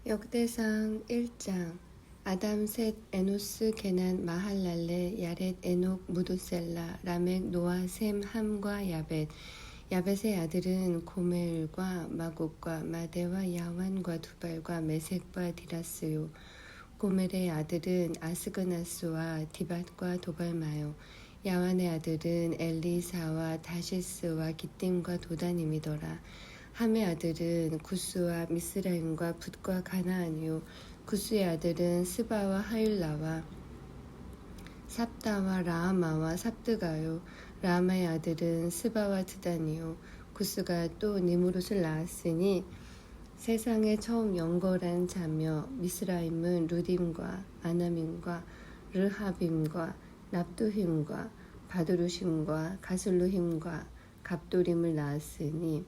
역대상 1장. 아담 셋 에노스 게난 마할랄레 야렛 에녹 무두셀라 라멕 노아 셈 함과 야벳. 야벳의 아들은 고멜과 마곡과 마데와 야완과 두발과 메색과 디라스요. 고멜의 아들은 아스그나스와 디밧과 도발마요. 야완의 아들은 엘리사와 다시스와 기띔과 도다님이더라. 함의 아들은 구스와 미스라임과 붓과 가나안이요. 구스의 아들은 스바와 하일라와 삽다와 라하마와 삽드가요. 라하마의 아들은 스바와 드단이요. 구스가 또 니무롯을 낳았으니 세상에 처음 영걸한 자며 미스라임은 루딤과 아나밈과 르하빔과 납두힘과 바두루심과 가슬루힘과 갑도림을 낳았으니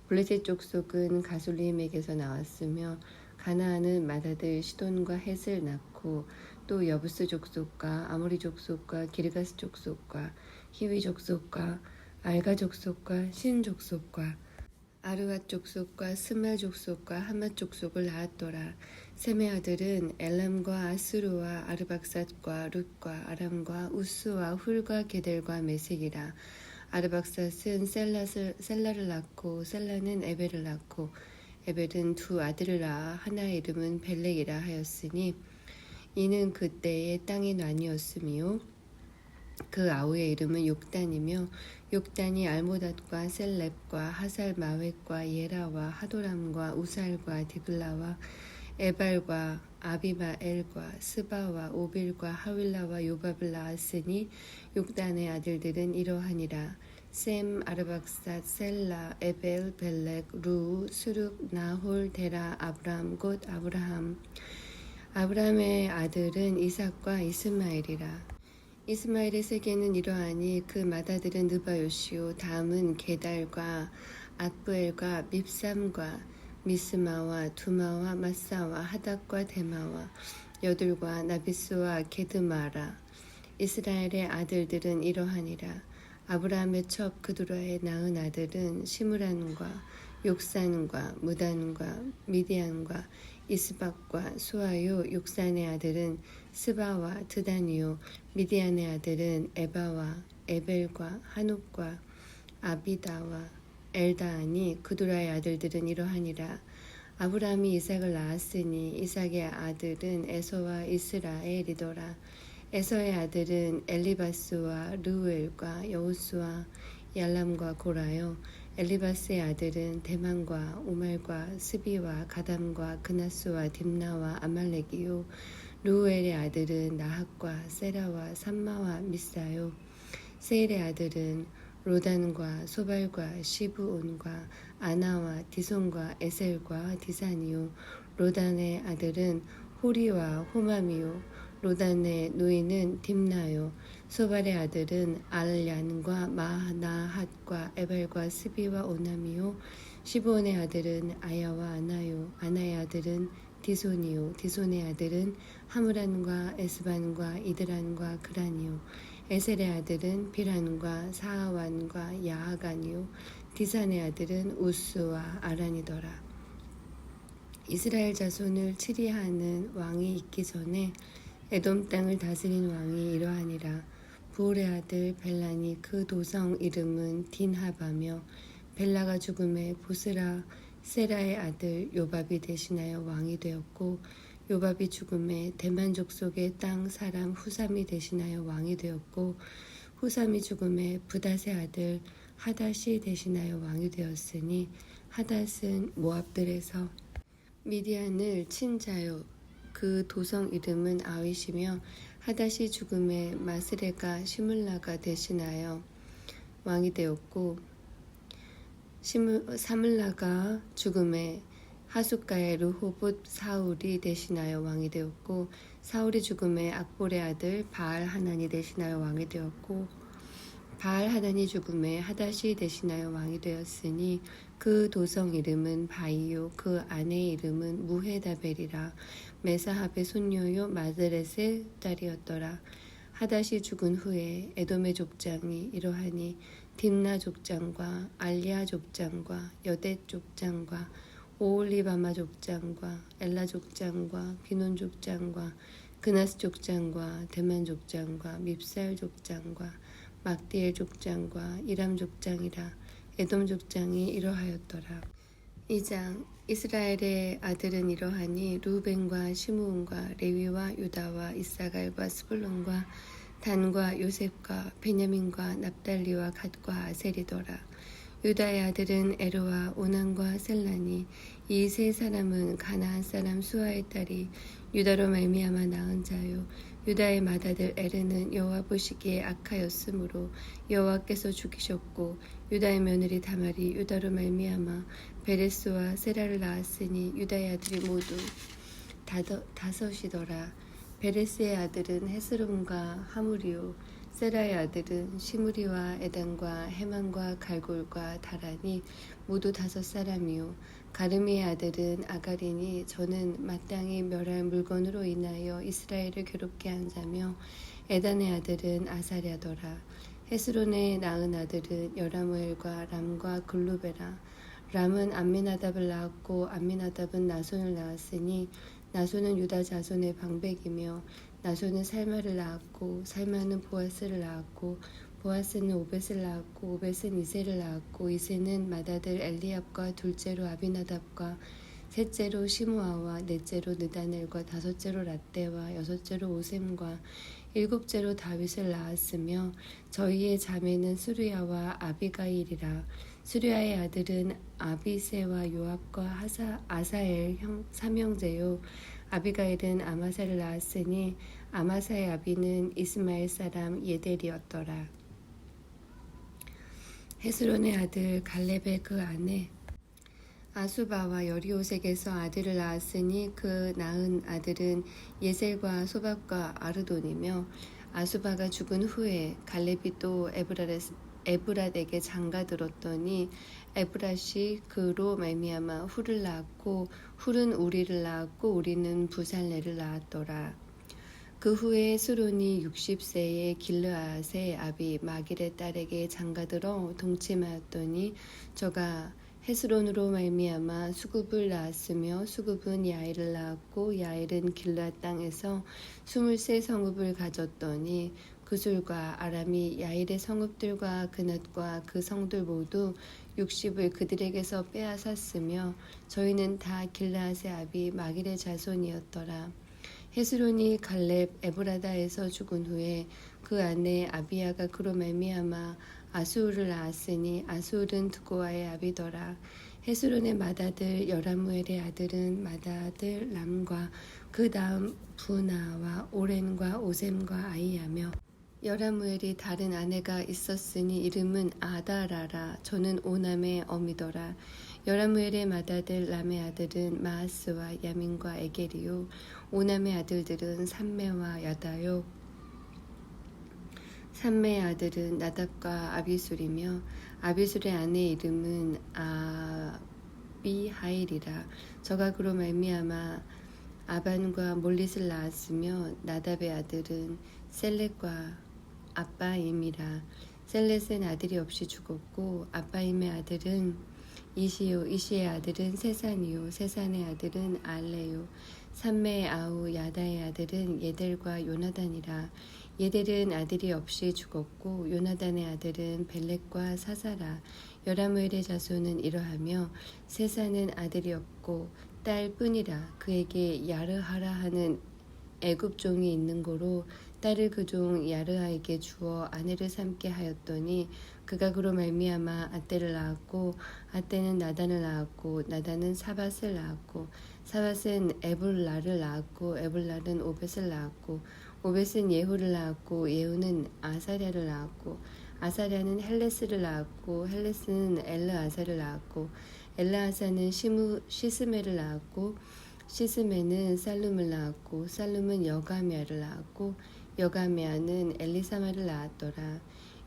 블레셋 족속은 가술림에게서 나왔으며 가나안은 맏아들 시돈과 헷을 낳고 또 여부스 족속과 아모리 족속과 기르가스 족속과 히위 족속과 알가 족속과 신 족속과 아르밧 족속과 스말 족속과 하맛 족속을 낳았더라. 셈의 아들은 엘람과 아스루와 아르박삿과 룻과 아람과 우스와 훌과 게델과 메색이라. 아르박삿은 셀라를 낳고 셀라는 에벨을 낳고 에벨은 두 아들을 낳아 하나의 이름은 벨렉이라 하였으니 이는 그때의 땅이 나뉘었으며 그 아우의 이름은 욕단이며 욕단이 알모닷과 셀렙과 하살마웻과 예라와 하도람과 우살과 디블라와 에발과 아비마엘과 스바와 오빌과 하윌라와 요밥을 낳았으니 욕단의 아들들은 이러하니라. 셈, 아르박삿, 셀라, 에벨, 벨렉, 루, 스룹, 나홀, 데라, 아브람, 곧 아브라함. 아브라함의 아들은 이삭과 이스마엘이라. 이스마엘의 세계는 이러하니 그 맏아들은 느바요시요. 다음은 게달과 앗부엘과 밉삼과 미스마와 두마와 마사와 하닥과 데마와 여둘과 나비스와 게드마라. 이스라엘의 아들들은 이러하니라. 아브라함의 첩 그두라의 낳은 아들은 시므란과 욕산과 무단과 미디안과 이스박과 수아요. 욕산의 아들은 스바와 드단이요. 미디안의 아들은 에바와 에벨과 한옥과 아비다와 엘다하니 그두라의 아들들은 이러하니라. 아브라함이 이삭을 낳았으니 이삭의 아들은 에서와 이스라엘이더라. 에서의 아들은 엘리바스와 르우엘과 여우스와 얄람과 고라요. 엘리바스의 아들은 대만과 오말과 스비와 가담과 그나스와 딥나와 아말렉이요. 르우엘의 아들은 나핫과 세라와 삼마와 미사요. 세일의 아들은 로단과 소발과 시브온과 아나와 디손과 에셀과 디산이요. 로단의 아들은 호리와 호맘이요. 로단의 노인은 딥나요. 소발의 아들은 알얀과 마나핫과 에발과 스비와 오남이요. 시브온의 아들은 아야와 아나요. 아나의 아들은 디손이요. 디손의 아들은 하므란과 에스반과 이드란과 그란이요. 에셀의 아들은 비란과 사하완과 야하간이요. 디산의 아들은 우스와 아란이더라. 이스라엘 자손을 치리하는 왕이 있기 전에 에돔 땅을 다스린 왕이 이러하니라. 부올의 아들 벨란이 그 도성 이름은 딘하바며 벨라가 죽음에 보스라 세라의 아들 요밥이 대신하여 왕이 되었고 요밥이 죽음에 대만 족속의 땅 사람 후삼이 대신하여 왕이 되었고 후삼이 죽음에 부닷의 아들 하닷이 대신하여 왕이 되었으니 하닷은 모압들에서 미디안을 친 자요. 그 도성 이름은 아윗이며 하닷이 죽음에 마스레가 시물라가 대신하여 왕이 되었고 사물라가 죽음에 하숫가의 르호봇 사울이 대신하여 왕이 되었고 사울이 죽음에 악볼의 아들 바알 하난이 대신하여 왕이 되었고 바알 하난이 죽음에 하닷이 대신하여 왕이 되었으니 그 도성 이름은 바이요. 그 아내의 이름은 무헤다벨이라. 메사합의 손녀요 마드렛의 딸이었더라. 하닷이 죽은 후에 에돔의 족장이 이러하니 딥나 족장과 알리아 족장과 여댓 족장과 오홀리바마 족장과 엘라 족장과 비논 족장과 그나스 족장과 대만 족장과 밉살 족장과 막디엘 족장과 이람 족장이라 에돔 족장이 이러하였더라. 2장 이스라엘의 아들은 이러하니 루벤과 시므온과 레위와 유다와 이사갈과 스불론과 단과 요셉과 베냐민과 납달리와 갓과 아셀이더라. 유다의 아들은 에르와 오난과 셀라니 이 세 사람은 가나안 사람 수아의 딸이 유다로 말미암아 낳은 자요. 유다의 맏아들 에르는 여호와 보시기에 악하였으므로 여호와께서 죽이셨고 유다의 며느리 다말이 유다로 말미암아 베레스와 세라를 낳았으니 유다의 아들이 모두 다섯이더라. 베레스의 아들은 헤스론과 하무리요 세라의 아들은 시므리와 에단과 헤만과 갈골과 다라니 모두 5사람이요 가르미의 아들은 아가리니 저는 마땅히 멸할 물건으로 인하여 이스라엘을 괴롭게 한 자며 에단의 아들은 아사랴더라. 헤스론의 낳은 아들은 여라무엘과 람과 글루베라. 람은 암미나답을 낳았고 암미나답은 나손을 낳았으니 나손은 유다 자손의 방백이며 나손은 살마를 낳았고 살마는 보아스를 낳았고 보아스는 오벳을 낳았고 오벳은 이세를 낳았고 이세는 맏아들 엘리압과 둘째로 아비나답과 셋째로 시므아와 넷째로 느다넬과 다섯째로 랏대와 여섯째로 오셈과 일곱째로 다윗을 낳았으며 저희의 자매는 수르야와 아비가일이라. 수르야의 아들은 아비세와 요압과 아사엘 삼형제요 아비가일은 아마사를 낳았으니 아마사의 아비는 이스마엘 사람 예델이었더라. 헤스론의 아들 갈렙의 그 아내 아수바와 여리오색에서 아들을 낳았으니 그 낳은 아들은 예셀과 소박과 아르돈이며 아수바가 죽은 후에 갈렙이 또 에브랏에게 장가들었더니 에브랏이 그로 말미암아 훌을 낳았고 훌은 우리를 낳았고 우리는 부살레를 낳았더라. 그 후에 스론이 60세의 길르앗의 아비 마길의 딸에게 장가들어 동침하였더니 저가 헤스론으로 말미암아 수굽을 낳았으며 수굽은 야일을 낳았고 야일은 길르앗 땅에서 23 성읍을 가졌더니 그술과 아람이 야일의 성읍들과 그낫과 그 성들 모두 60을 그들에게서 빼앗았으며 저희는 다 길르앗의 아비 마길의 자손이었더라. 헤스론이 갈렙 에브라다에서 죽은 후에 그 아내 아비야가 그로 말미암아 아수울을 낳았으니 아수울은 드고아의 아비더라. 헤스론의 맏아들 여라무엘의 아들은 맏아들 람과 그 다음 부나와 오렌과 오셈과 아이야며 여라무엘이 다른 아내가 있었으니 이름은 아다라라. 저는 오남의 어미더라. 여라무엘의 맏아들 람의 아들은 마하스와 야민과 에겔이요 오남의 아들들은 삼메와 야다요 삼메의 아들은 나답과 아비술이며 아비술의 아내 이름은 아비하일이라. 저가 그로 말미암아 아반과 몰릿을 낳았으며 나답의 아들은 셀렛과 아빠임이라. 셀렛은 아들이 없이 죽었고 아빠임의 아들은 이시요 이시의 아들은 세산이요 세산의 아들은 알레요 삼메의 아우 야다의 아들은 예델과 요나단이라. 예델은 아들이 없이 죽었고 요나단의 아들은 벨렉과 사사라. 여라무엘의 자손은 이러하며 세산은 아들이 없고 딸뿐이라. 그에게 야르하라 하는 애굽 종이 있는 고로 딸을 그 종 야르하에게 주어 아내를 삼게 하였더니 그가 그로 말미암아 아떼를 낳았고 아떼는 나단을 낳았고 나단은 사밧을 낳았고 사밧은 에불라를 낳았고 에불라는 오벳을 낳았고 오벳은 예후를 낳았고 예후는 아사랴를 낳았고 아사랴는 헬레스를 낳았고 헬레스는 엘르아사를 낳았고 엘르아사는 시스메를 낳았고 시스메는 살룸을 낳았고 살룸은 여가메아를 낳았고 여가메아는 엘리사마를 낳았더라.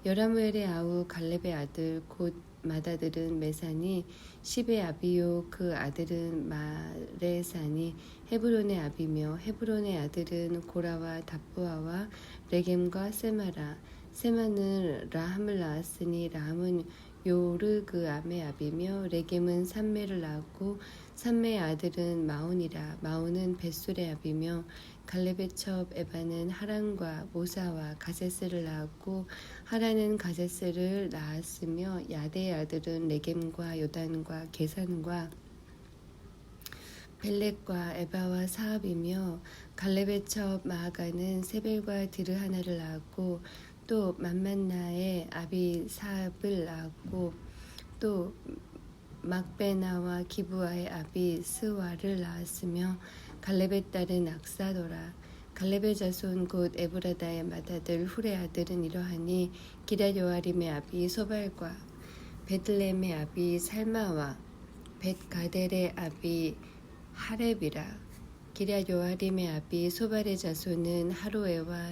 여라무엘의 아우 갈렙의 아들 곧 맏아들은 메산이 십의 아비요 그 아들은 마레산이 헤브론의 아비며 헤브론의 아들은 고라와 답부아와 레겜과 세마라. 세마는 라함을 낳았으니 라함은 요르그암의 아비며 레겜은 삼메를 낳았고 삼매의 아들은 마온이라. 마온은 벳술의 아비며 갈렙의 첩 에바는 하란과 모사와 가세스를 낳았고 하란은 가세스를 낳았으며 야대의 아들은 레겜과 요단과 게산과 벨렉과 에바와 사압이며 갈렙의 첩 마아가는 세벨과 드르하나를 낳았고 또 만만나의 아비 사압을 낳았고 또 막베나와 기브아의 아비 스와를 낳았으며 갈렙의 딸은 악사도라. 갈렙의 자손 곧 에브라다의 맏아들 훌의 아들은 이러하니 기럇 여아림의 아비 소발과 베들레헴의 아비 살마와 벳가델의 아비 하렙이라. 기럇 여아림의 아비 소발의 자손은 하로에와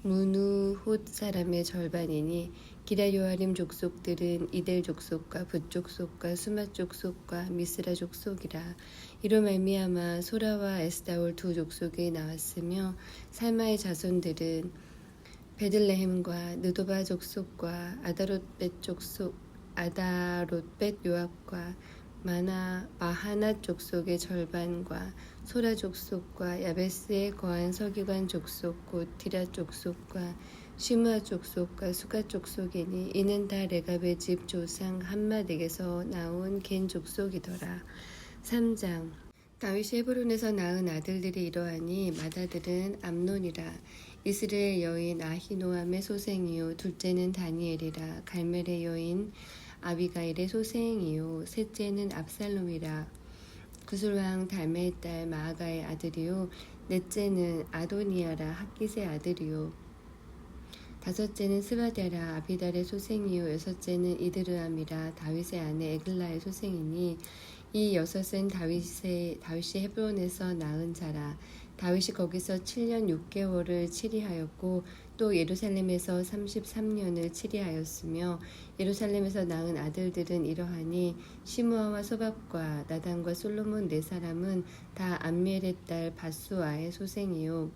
무누폿 사람의 절반이니 기럇 여아림 족속들은 이델 족속과 붓 족속과 수맛 족속과 미스라 족속이라. 이로 말미암아 소라와 에스다올 두 족속이 나왔으며 살마의 자손들은 베들레헴과 느도바 족속과 아다롯벳 족속 아다롯벳 요압과 마하낫 족속의 절반과 소라 족속과 야베스에 거한 서기관 족속 곧 디라 족속과 시므아 족속과 수가 족속이니 이는 다 레갑의 집 조상 함맛에게서 나온 겐 족속이더라. 3장. 다윗이 헤브론에서 낳은 아들들이 이러하니 맏아들은 암논이라. 이스라엘 여인 아히노암의 소생이요 둘째는 다니엘이라. 갈멜의 여인 아비가일의 소생이요 셋째는 압살롬이라. 구술왕 달메의 딸 마아가의 아들이요 넷째는 아도니아라 핫깃의 아들이요 다섯째는 스바랴라 아비달의 소생이요 여섯째는 이드르암이라 다윗의 아내 에글라의 소생이니 이 여섯은 다윗이 헤브론에서 낳은 자라. 다윗이 거기서 7년 6개월을 치리하였고 또 예루살렘에서 33년을 치리하였으며 예루살렘에서 낳은 아들들은 이러하니 시므아와 소밥과 나단과 솔로몬 네 사람은 다 암미엘의 딸 바수아의 소생이요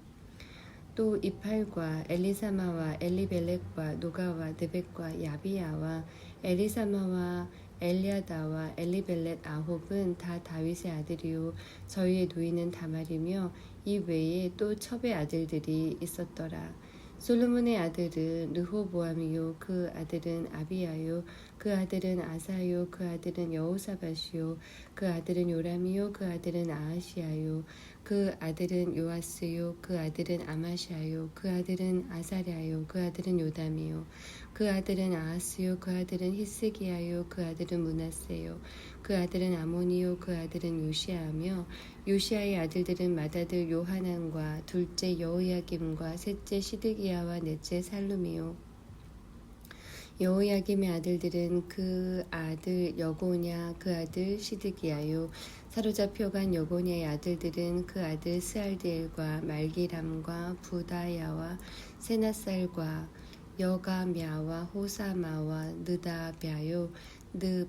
또 이팔과 엘리사마와 엘리벨렉과 노가와 느벡과 야비야와 엘리사마와 엘리아다와 엘리벨렛 아홉은 다 다윗의 아들이요 저희의 누이는 다말이며 이 외에 또 첩의 아들들이 있었더라. 솔로몬의 아들은 르호보암이요 그 아들은 아비야요 그 아들은 아사요 그 아들은 여호사밧이요 그 아들은 요람이요 그 아들은 아하시야요 그 아들은 요아스요 그 아들은 아마샤요 그 아들은 아사랴요 그 아들은 요담이요 그 아들은 아하스요 그 아들은 히스기야요 그 아들은 므낫세요 그 아들은 아모니요 그 아들은 요시아하며 요시아의 아들들은 맏아들 요하난과 둘째 여호야김과 셋째 시드기야와 넷째 살룸이요 여호야김의 아들들은 그 아들 여고냐 그 아들 시드기야요 사로잡혀간 여고냐의 아들들은 그 아들 스알디엘과 말기람과 부다야와 세나살과 여가мя와 호사마와 느다랴요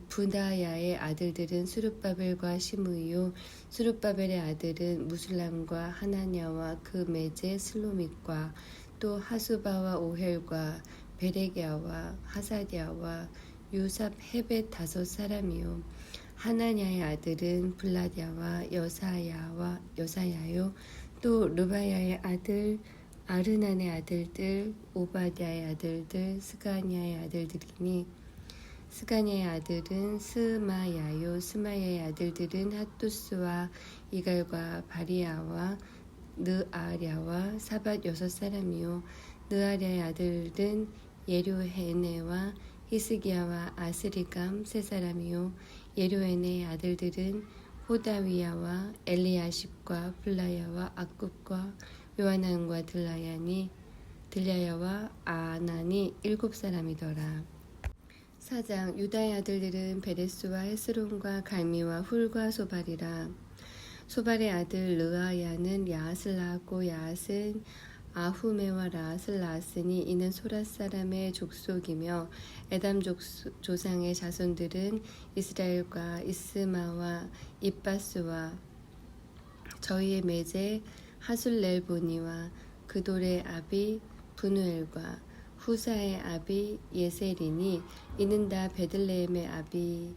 부다야의 아들들은 수룹바벨과 시므이요 수룹바벨의 아들은 무술람과 하나냐와 그 매제 슬로밋과 또 하수바와 오헬과 베레기야와 하사디아와 유삽 헤벳 다섯 사람이요 하나냐의 아들은 블라디아와 여사야요 또 르바야의 아들 아르난의 아들들 오바댜의 아들들 스가냐의 아들들이니 스가냐의 아들은 스마야요 스마야의 아들들은 핫두스와 이갈과 바리아와 느아랴와 사밧 여섯 사람이요 느아랴의 아들은 예료헤네와 히스기야와 아스리감 세 사람이요 예료헤네의 아들들은 호다위야와 엘리야십과 블라야와 악굽과 요하난과 들라야와 아난이 일곱 사람이더라. 4장. 유다의 아들들은 베레스와 헤스론과 갈미와 훌과 소발이라. 소발의 아들 르아야는 야앗을 낳았고 야앗은 아후메와 라앗을 낳았으니 이는 소랏 사람의 족속이며 에담 조상의 자손들은 이스라엘과 이스마와 입바스와 저희의 매제 하술렐보니와 그돌의 아비 분우엘과 후사의 아비 예셀이니 이는 다 베들레헴의 아비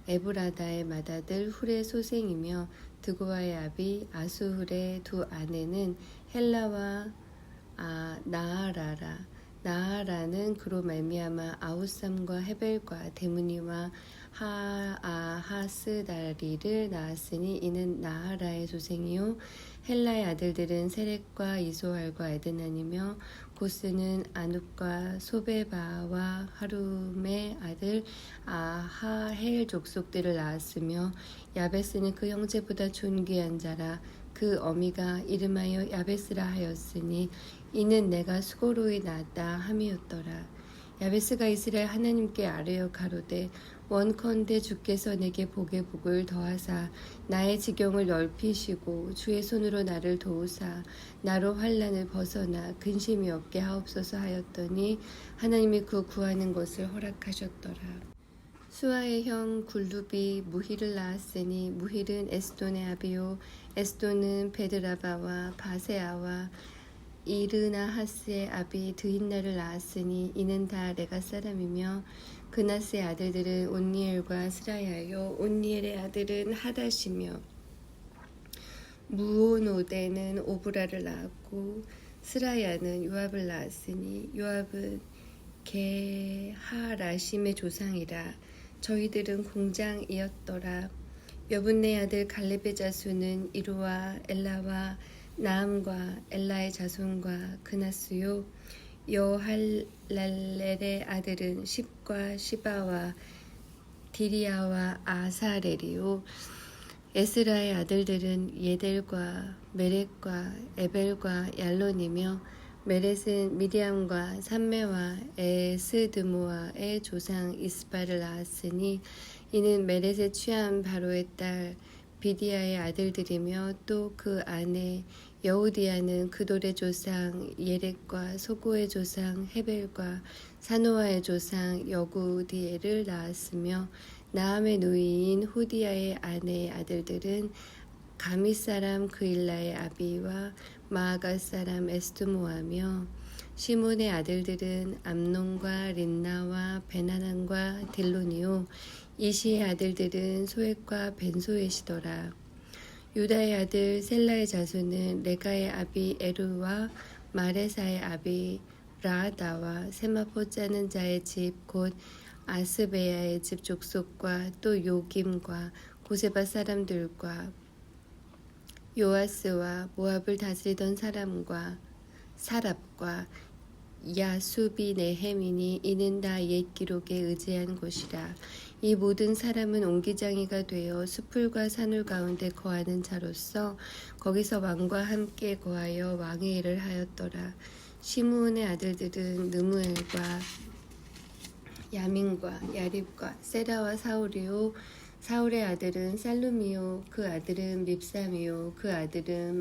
에브라다의 맏아들 훌의 소생이며 드고아의 아비 아수훌의 두 아내는 헬라와 나아라라. 나아라는 그로 말미암아 아우삼과 헤벨과 데므니와 하아하스다리를 낳았으니 이는 나아라의 조생이요 헬라의 아들들은 세렉과 이소할과 에드난이며 고스는 아눕과 소베바와 하룸의 아들 아하헬 족속들을 낳았으며 야베스는 그 형제보다 존귀한 자라. 그 어미가 이름하여 야베스라 하였으니 이는 내가 수고로이 낳았다 함이었더라. 야베스가 이스라엘 하나님께 아뢰어 가로되 원컨대 주께서 내게 복에 복을 더하사 나의 지경을 넓히시고 주의 손으로 나를 도우사 나로 환난을 벗어나 근심이 없게 하옵소서 하였더니 하나님이 그 구하는 것을 허락하셨더라. 수아의 형 굴룹이 무힐을 낳았으니 무힐은 에스돈의 아비요 에스돈은 베드라바와 바세아와 이르나하스의 아비 드힌나를 낳았으니 이는 다 레가 사람이며 그나스의 아들들은 온니엘과 스라야요 온니엘의 아들은 하닷이며 무오노데는 오브라를 낳았고 스라야는 요압을 낳았으니 요압은 게하라심의 조상이라. 저희들은 공장이었더라. 여분네 아들 갈렙의 자손은 이루와 엘라와 나함과 엘라의 자손과 그나스요 여할랄렐의 아들은 십과 시바와 디리아와 아사렐이요 에스라의 아들들은 예델과 메렉과 에벨과 얄론이며 메렛은 미디암과 삼메와 에스드모아의 조상 이스바를 낳았으니 이는 메렛의 취한 바로의 딸 비디아의 아들들이며 또 그 아내 여우디아는 그돌의 조상 예렉과 소고의 조상 헤벨과 사노아의 조상 여구디엘을 낳았으며 나함의 누이인 후디아의 아내의 아들들은 가미 사람 그일라의 아비와 마아갈 사람 에스드모아며 시몬의 아들들은 암논과 린나와 베나난과 딜론이요 이시의 아들들은 소액과 벤소엣이더라. 유다의 아들 셀라의 자손은 레가의 아비 에루와 마레사의 아비 라하다와 세마포 짜는 자의 집 곧 아스베야의 집 족속과 또 요김과 고세바 사람들과 요아스와 모압을 다스리던 사람과 사랍과 야수비 네헤미니 이는 다 옛 기록에 의지한 것이라. 이 모든 사람은 옹기장이가 되어 수풀과 산울 가운데 거하는 자로서 거기서 왕과 함께 거하여 왕의 일을 하였더라. 시므온의 아들들은 느무엘과 야민과 야립과 세라와 사울이요 사울의 아들은 살룸이요 그 아들은 밉삼이요 그 아들은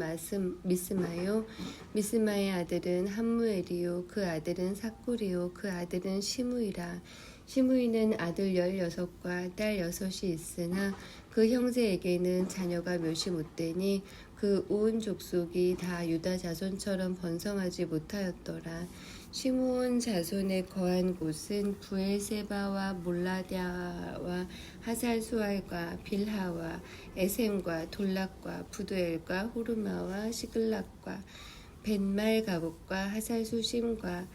미스마요 미스마의 아들은 함무엘이요 그 아들은 삭굴이요 그 아들은 시므이라. 시므이는 아들 16과 딸 6이 있으나 그 형제에게는 자녀가 묘시 못되니 그 온 족속이 다 유다 자손처럼 번성하지 못하였더라. 시므온 자손에 거한 곳은 부엘세바와 몰라디아와 하살수알과 빌하와 에셈과 돌락과 부두엘과 호르마와 시글락과 벳말가봇과 하살수심과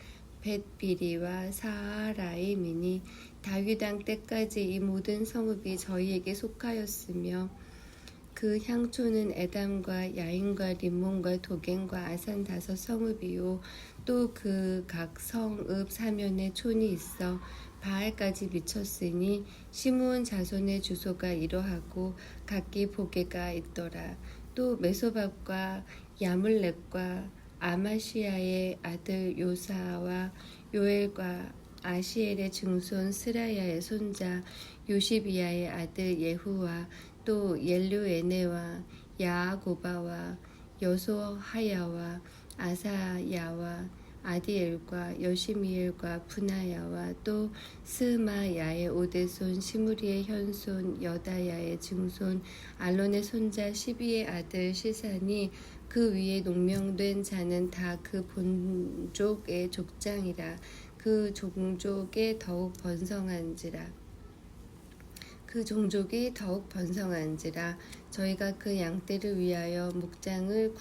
벳비리와 사하라임이니 다윗 왕 때까지 이 모든 성읍이 저희에게 속하였으며 그 향초는 에담과 야인과 림몬과 도겐과 아산 5 성읍이요 또 그 각 성읍 사면에 촌이 있어 바알까지 미쳤으니 시므온 자손의 주소가 이러하고 각기 보게가 있더라. 또 메소밥과 야물렉과 아마시아의 아들 요사와 요엘과 아시엘의 증손 스라야의 손자 요시비야의 아들 예후와 또 옐류에네와 야고바와 여소하야와 아사야와 아디엘과 여시미엘과 분하야와 또 스마야의 오대손 시므리의 현손 여다야의 증손 알론의 손자 시비의 아들 시산이 그 위에 농명된 자는 다 그 본족의 족장이라. 그 종족에 더욱 번성한지라. 그 종족이 더욱 번성한지라 저희가 그 양떼를 위하여 목장을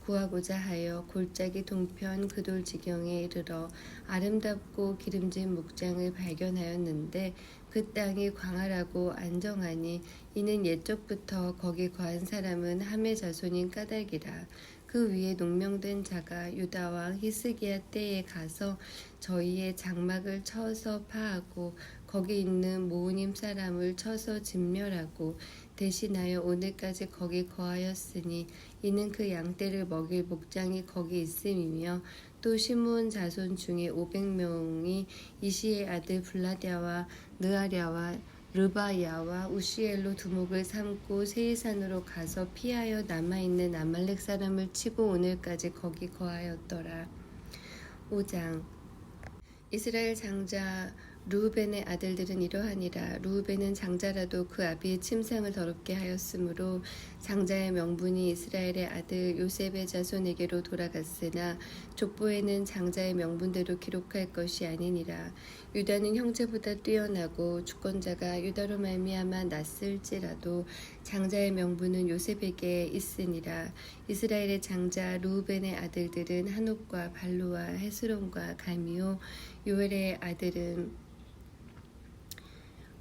구하고자 하여 골짜기 동편 그돌 지경에 이르러 아름답고 기름진 목장을 발견하였는데 그 땅이 광활하고 안정하니 이는 옛적부터 거기 거한 사람은 함의 자손인 까닭이라. 그 위에 농명된 자가 유다 왕 히스기야 때에 가서 저희의 장막을 쳐서 파하고 거기 있는 모우님 사람을 쳐서 진멸하고 대신하여 오늘까지 거기 거하였으니 이는 그 양떼를 먹일 목장이 거기 있음이며 또 시므온 자손 중에 500명이 이시의 아들 블라랴와 느아랴와 르바야와 우시엘로 두목을 삼고 세이산으로 가서 피하여 남아있는 아말렉 사람을 치고 오늘까지 거기 거하였더라. 5장 이스라엘 장자 르우벤의 아들들은 이러하니라. 르우벤은 장자라도 그 아비의 침상을 더럽게 하였으므로 장자의 명분이 이스라엘의 아들 요셉의 자손에게로 돌아갔으나 족보에는 장자의 명분대로 기록할 것이 아니니라. 유다는 형제보다 뛰어나고 주권자가 유다로 말미암아 낫을지라도 장자의 명분은 요셉에게 있으니라. 이스라엘의 장자 르우벤의 아들들은 한옥과 발루와 헤스론과 갈미오. 요엘의 아들은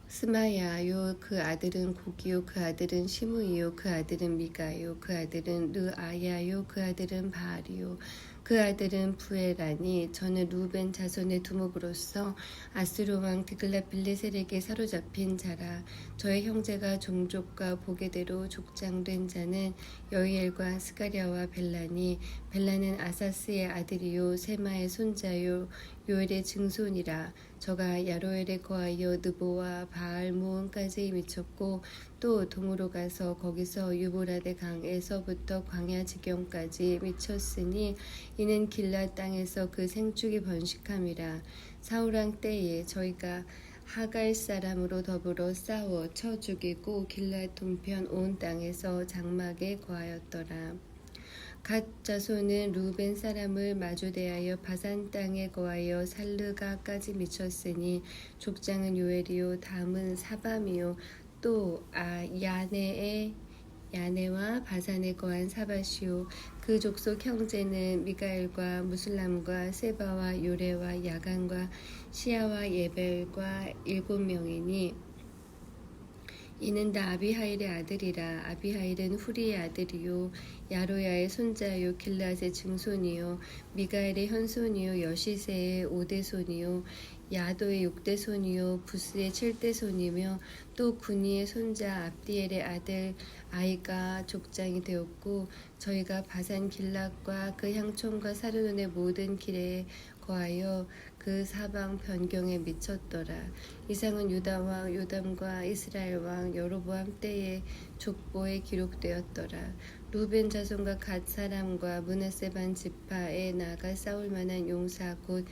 스마야요 그 아들은 고기요 그 아들은 시므이요 그 아들은 미가요 그 아들은 르아야요 그 아들은 바알이요 그 아들은 부에라니. 저는 루벤 자손의 두목으로서 아스루 왕 디글랏빌레셀에게 사로잡힌 자라. 저의 형제가 종족과 보게대로 족장된 자는 여이엘과 스가랴와 벨라니. 벨라는 아사스의 아들이요 세마의 손자요 요엘의 증손이라. 저가 야로엘에 거하여 느보와 바알 모온까지 미쳤고 또 동으로 가서 거기서 유보라데 강에서부터 광야 지경까지 미쳤으니 이는 길랏 땅에서 그 생축이 번식함이라. 사울왕 때에 저희가 하갈 사람으로 더불어 싸워 쳐 죽이고 길랏 동편 온 땅에서 장막에 거하였더라. 갓 자손은 루벤 사람을 마주 대하여 바산 땅에 거하여 살르가까지 미쳤으니 족장은 요엘이요 다음은 사밤이요 또 야네와 바산에 거한 사바시요 그 족속 형제는 미가엘과 무슬람과 세바와 요레와 야간과 시아와 예벨과 7명이니 이는 다 아비하일의 아들이라. 아비하일은 후리의 아들이요 야로야의 손자요 길랏의 증손이요 미가엘의 현손이요 여시세의 5대손이요 야도의 6대손이요 부스의 7대손이며 또 구니의 손자 압디엘의 아들 아이가 족장이 되었고 저희가 바산 길랏과 그 향촌과 사르논의 모든 길에 거하여 그 사방 변경에 미쳤더라. 이상은 유다 왕 요담과 이스라엘 왕 여로보암 때의 족보에 기록되었더라. 루벤 자손과 갓 사람과 므낫세 반 지파에 나가 싸울 만한 용사 곧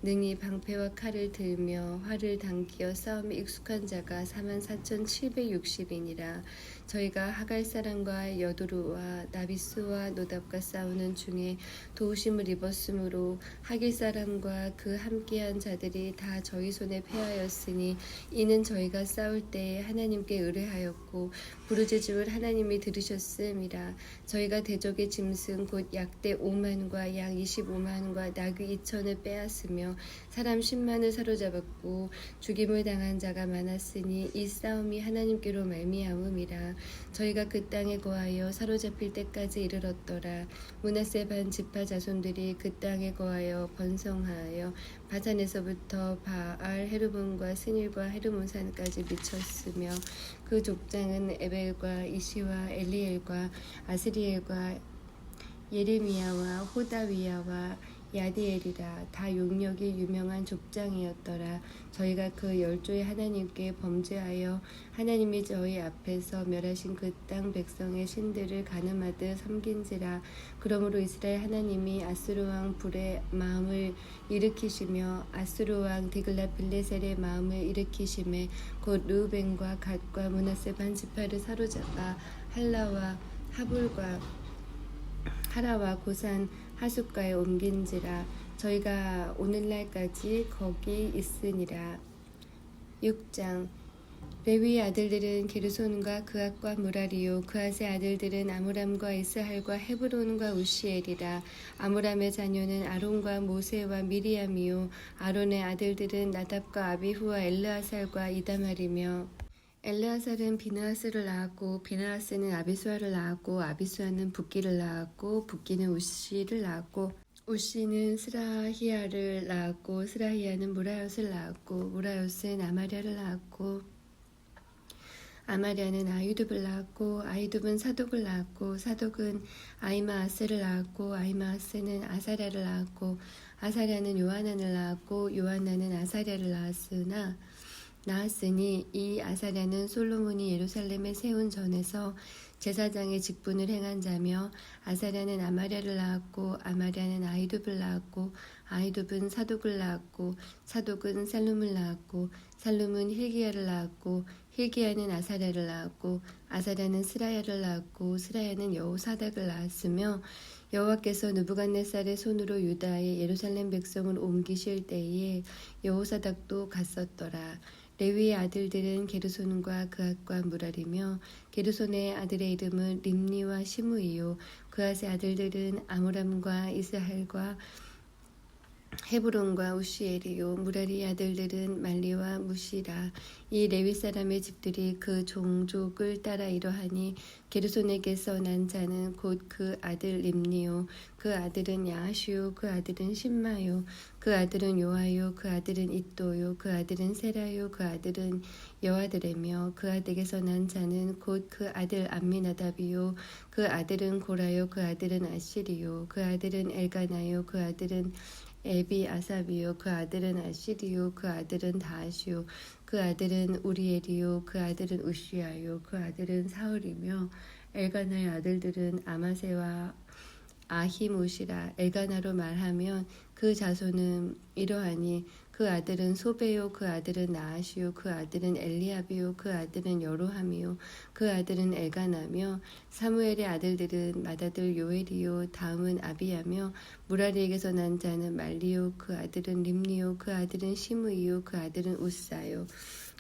능히 방패와 칼을 들며 활을 당기어 싸움에 익숙한 자가 44,760이니라. 저희가 하갈 사람과 여두루와 나비스와 노답과 싸우는 중에 도우심을 입었으므로 하길 사람과 그 함께한 자들이 다 저희 손에 패하였으니 이는 저희가 싸울 때에 하나님께 의뢰하였고 부르짖음을 하나님이 들으셨음이라. 저희가 대적의 짐승 곧 약대 5만과 양 25만과 나귀 2천을 빼앗으며 사람 10만을 사로잡았고 죽임을 당한 자가 많았으니 이 싸움이 하나님께로 말미암음이라. 저희가 그 땅에 거하여 사로잡힐 때까지 이르렀더라. 므낫세 반 지파 자손들이 그 땅에 거하여 번성하여 바산에서부터 바알 헤르몬과 스닐과 헤르몬산까지 미쳤으며 그 족장은 에벨과 이시와 엘리엘과 아스리엘과 예레미야와 호다위야와 야디엘이라. 다 용력이 유명한 족장이었더라. 저희가 그 10조의 하나님께 범죄하여 하나님이 저희 앞에서 멸하신 그 땅 백성의 신들을 가늠하듯 섬긴지라. 그러므로 이스라엘 하나님이 아스루 왕 불의 마음을 일으키시며 아스루 왕 디글랏빌레셀의 마음을 일으키심에 곧 르우벤과 갓과 므낫세 반 지파를 사로잡아 할라와 하불과 하라와 고산 하숫가에 옮긴지라. 저희가 오늘날까지 거기 있으니라. 6장 레위의 아들들은 게르손과 그앗과 무라리요 그앗의 아들들은 아므람과 이스할과 헤브론과 우시엘이라. 아므람의 자녀는 아론과 모세와 미리암이요 아론의 아들들은 나답과 아비후와 엘르아살과 이다말이며 엘르아살은 비느하스를 낳았고 비느하스는 아비수아를 낳았고 아비수아는 붓기를 낳았고 붓기는 우시를 낳았고 우시는 스라히야를 낳았고 스라히야는 무라옅을 낳았고 무라옅은 아마랴를 낳았고 아마랴는 아이둡을 낳았고 아이둡은 사독을 낳았고 사독은 아이마아스를 낳았고 아이마아스는 아사랴를 낳았고 아사랴는 요하난을 낳았고 요하난은 아사랴를 낳았으니 이 아사랴는 솔로몬이 예루살렘에 세운 전에서 제사장의 직분을 행한 자며 아사랴는 아마랴를 낳았고 아마랴는 아이둡을 낳았고 아이둡은 사독을 낳았고 사독은 살룸을 낳았고 살룸은 힐기야를 낳았고 힐기야는 아사랴를 낳았고 아사랴는 스라야를 낳았고 스라야는 여호사닥을 낳았으며 여호와께서 느부갓네살의 손으로 유다의 예루살렘 백성을 옮기실 때에 여호사닥도 갔었더라. 레위의 아들들은 게르손과 그앗과 무라리며 게르손의 아들의 이름은 림니와 시므이요 그앗의 아들들은 아므람과 이스할과 헤브론과 우시엘이요 무라리의 아들들은 말리와 무시라. 이 레위 사람의 집들이 그 종족을 따라 이러하니 게르손에게서 난 자는 곧 그 아들 림니요 그 아들은 야하시요 그 아들은 심마요 그 아들은 요하요 그 아들은 잇도요 그 아들은 세라요 그 아들은 여아드레며 그 아들에게서 난 자는 곧 그 아들 암미나답이요 그 아들은 고라요 그 아들은 아시리요 그 아들은 엘가나요 그 아들은 에비 아삽이요 그 아들은 아시리요 그 아들은 다하시요 그 아들은 우리엘이요 그 아들은 우시야요 그 아들은 사울이며 엘가나의 아들들은 아마세와 아히못이라. 엘가나로 말하면 그 자손은 이러하니 그 아들은 소베요 그 아들은 나하시요 그 아들은 엘리압이요 그 아들은 여로함이요 그 아들은 엘가나며 사무엘의 아들들은 맏아들 요엘이요 다음은 아비야며 무라리에게서 난 자는 말리요 그 아들은 림니요 그 아들은 시므이요 그 아들은 우사요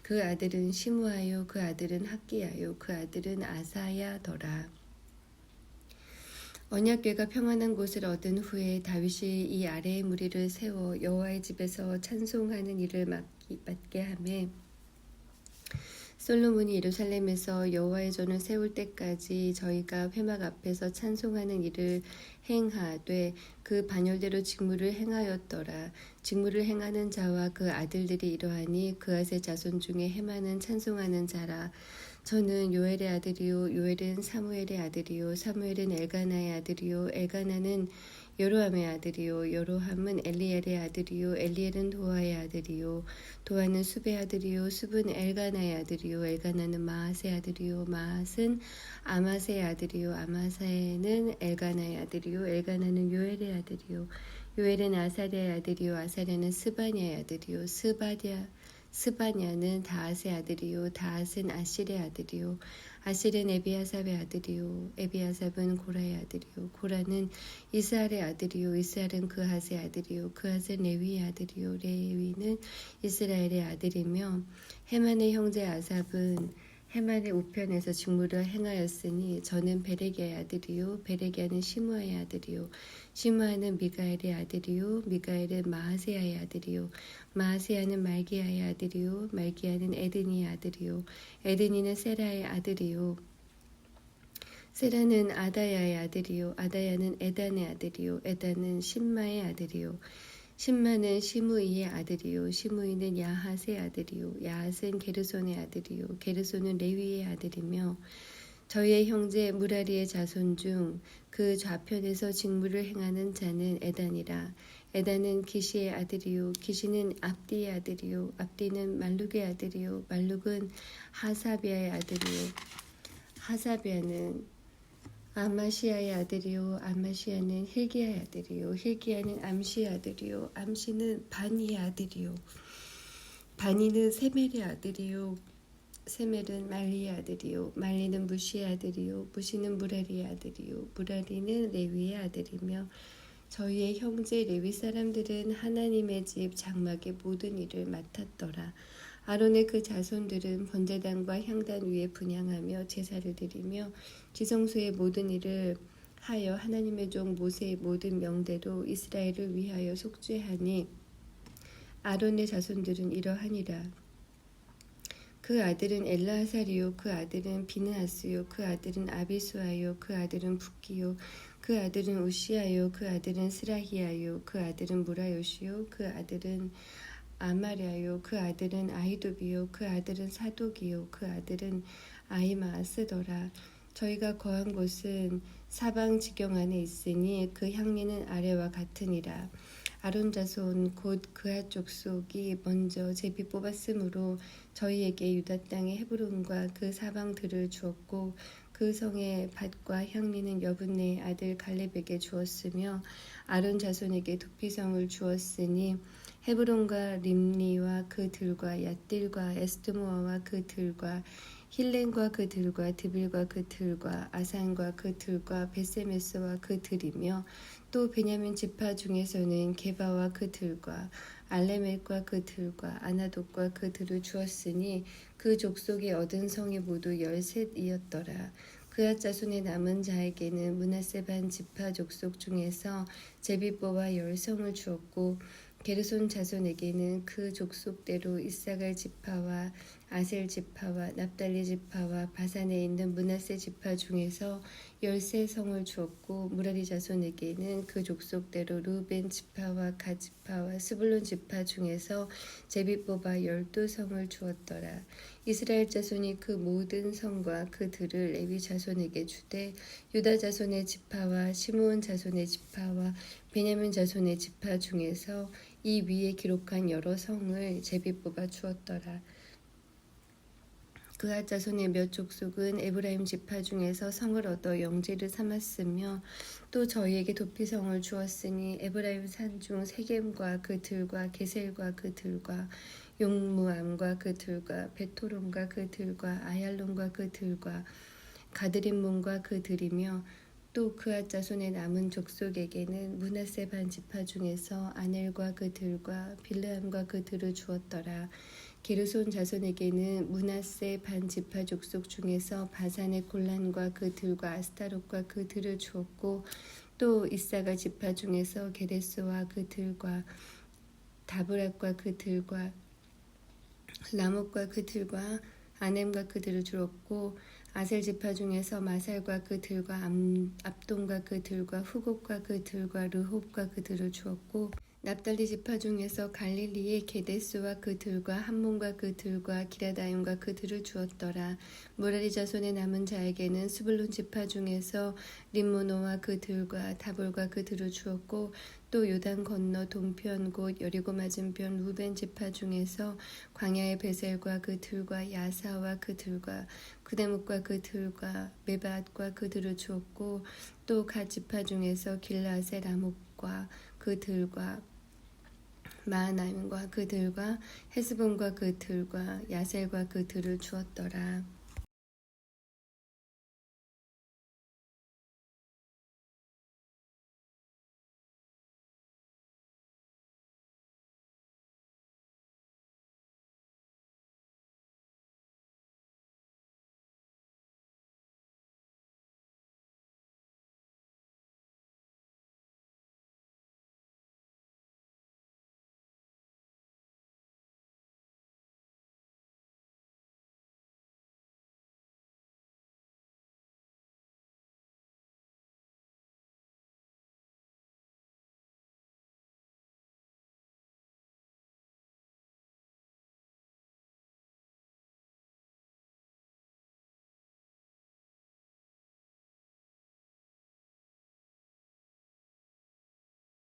그 아들은 시므아요 그 아들은 학기야요 그 아들은 아사야더라. 언약궤가 평안한 곳을 얻은 후에 다윗이 이 아래의 무리를 세워 여호와의 집에서 찬송하는 일을 맡게 하매 솔로몬이 예루살렘에서 여호와의 전을 세울 때까지 저희가 회막 앞에서 찬송하는 일을 행하되 그 반열대로 직무를 행하였더라. 직무를 행하는 자와 그 아들들이 이러하니 그앗의 자손 중에 헤만은 찬송하는 자라. 저는 요엘의 아들이요 요엘은 사무엘의 아들이요 사무엘은 엘가나의 아들이요 엘가나는 여로함의 아들이요 여로함은 엘리엘의 아들이요 엘리엘은 도아의 아들이요 도아는 숲의 아들이요 숲은 엘가나의 아들이요 엘가나는 마앗의 아들이요 마앗은 아마세의 아들이요 아마세는 엘가나의 아들이요 엘가나는 요엘의 아들이요 요엘은 아사랴의 아들이요 아사랴는 스바냐의 아들이요 스바냐는 다앗의 아들이요 다앗은 아실의 아들이요 아실은 에비아삽의 아들이요 에비아삽은 고라의 아들이요 고라는 이스할의 아들이요 이스할은 그핫의 아들이요 그핫은 레위의 아들이요 레위는 이스라엘의 아들이며 헤만의 형제 아삽은 헤만의 우편에서 직무를 행하였으니 저는 베레기아의 아들이요 베레기아는 시므아의 아들이요 시므아는 미가엘의 아들이요 미가엘은 마하세야의 아들이요 마하세야는 말기야의 아들이요 말기야는 에드니의 아들이요 에드니는 세라의 아들이요 세라는 아다야의 아들이요 아다야는 에단의 아들이요 에단은 심마의 아들이요 심마는 시므이의 아들이요 시므이는 야핫의 아들이요 야핫은 게르손의 아들이요 게르손은 레위의 아들이며 저희의 형제 무라리의 자손 중 그 좌편에서 직무를 행하는 자는 에단이라. 에단은 기시의 아들이요 기시는 압디의 아들이요 압디는 말룩의 아들이요 말룩은 하사비아의 아들이요 하사비아는 아마시아의 아들이요 아마시아는 힐기야의 아들이요 힐기야는 암시의 아들이요 암시는 바니의 아들이요 바니는 세멜의 아들이요 세멜은 말리의 아들이요 말리는 무시의 아들이요 무시는 무라리의 아들이요 무라리는 레위의 아들이며 저희의 형제 레위 사람들은 하나님의 집 장막의 모든 일을 맡았더라. 아론의 그 자손들은 번제단과 향단 위에 분향하며 제사를 드리며 지성소의 모든 일을 하여 하나님의 종 모세의 모든 명대로 이스라엘을 위하여 속죄하니 아론의 자손들은 이러하니라. 그 아들은 엘라사리요, 그 아들은 비느하스요, 그 아들은 아비수아요, 그 아들은 붓기요, 그 아들은 우시아요, 그 아들은 스라히아요, 그 아들은 무라요시요, 그 아들은 아마랴요, 그 아들은 아히도비요, 그 아들은 사독이요, 그 아들은 아히마아스더라. 저희가 거한 곳은 사방 지경 안에 있으니 그 향리는 아래와 같으니라. 아론 자손 곧 그앗 족속이 먼저 제비 뽑았으므로 저희에게 유다 땅의 헤브론과 그 사방들을 주었고 그 성의 밭과 향리는 여분네의 아들 갈렙에게 주었으며 아론 자손에게 도피성을 주었으니 헤브론과 림니와 그 들과 얏딜과 에스드모아와 그 들과 힐렌과 그 들과 드빌과 그 들과 아산과 그 들과 베세메스와 그 들이며 또 베냐민 지파 중에서는 게바와 그 들과 알레멜과 그 들과 아나돗과 그 들을 주었으니 그 족속이 얻은 성이 모두 13이었더라. 그앗 자손의 남은 자에게는 므낫세 반 지파 족속 중에서 제비 뽑아 10성을 주었고 게르손 자손에게는 그 족속대로 이사갈 지파와 아셀 지파와 납달리 지파와 바산에 있는 므낫세 지파 중에서 13성을 주었고 무라리 자손에게는 그 족속대로 루벤 지파와 갓 지파와 스불론 지파 중에서 제비 뽑아 12성을 주었더라. 이스라엘 자손이 그 모든 성과 그 들을 레위 자손에게 주되 유다 자손의 지파와 시므온 자손의 지파와 베냐민 자손의 지파 중에서 이 위에 기록한 여러 성을 제비 뽑아 주었더라. 그앗 자손의 몇 족속은 에브라임 지파 중에서 성을 얻어 영지를 삼았으며 또 저희에게 도피성을 주었으니 에브라임 산중 세겜과 그 들과 게셀과 그 들과 용무암과 그 들과 베토론과 그 들과 아얄론과 그 들과 가드림몬과 그 들이며 또 그앗 자손의 남은 족속에게는 므낫세 반 지파 중에서 아넬과 그 들과 빌르함과 그 들을 주었더라. 게르손 자손에게는 므낫세 반 지파 족속 중에서 바산의 골란과 그 들과 아스타롯과 그 들을 주었고 또 이사가 지파 중에서 게데스와 그 들과 다브락과 그 들과 라못과 그 들과 아넴과 그 들을 주었고 아셀 지파 중에서 마살과 그 들과 압돈과 그 들과 후곡과 그 들과 르홉과 그 들을 주었고 납달리 지파 중에서 갈릴리의 게데스와 그 들과 함몬과 그 들과 기라다임과 그 들을 주었더라. 무라리 자손의 남은 자에게는 스불론 지파 중에서 림모노와 그 들과 다볼과 그 들을 주었고 또 요단 건너 동편 곧 여리고 맞은편 루벤 지파 중에서 광야의 베셀과 그 들과 야사와 그 들과 그대목과 그 들과 메바앗과 그 들을 주었고 또 갓 지파 중에서 길라세 라목과 그 들과 마하나임과 그 들과 헤스본과 그 들과 야셀과 그 들을 주었더라.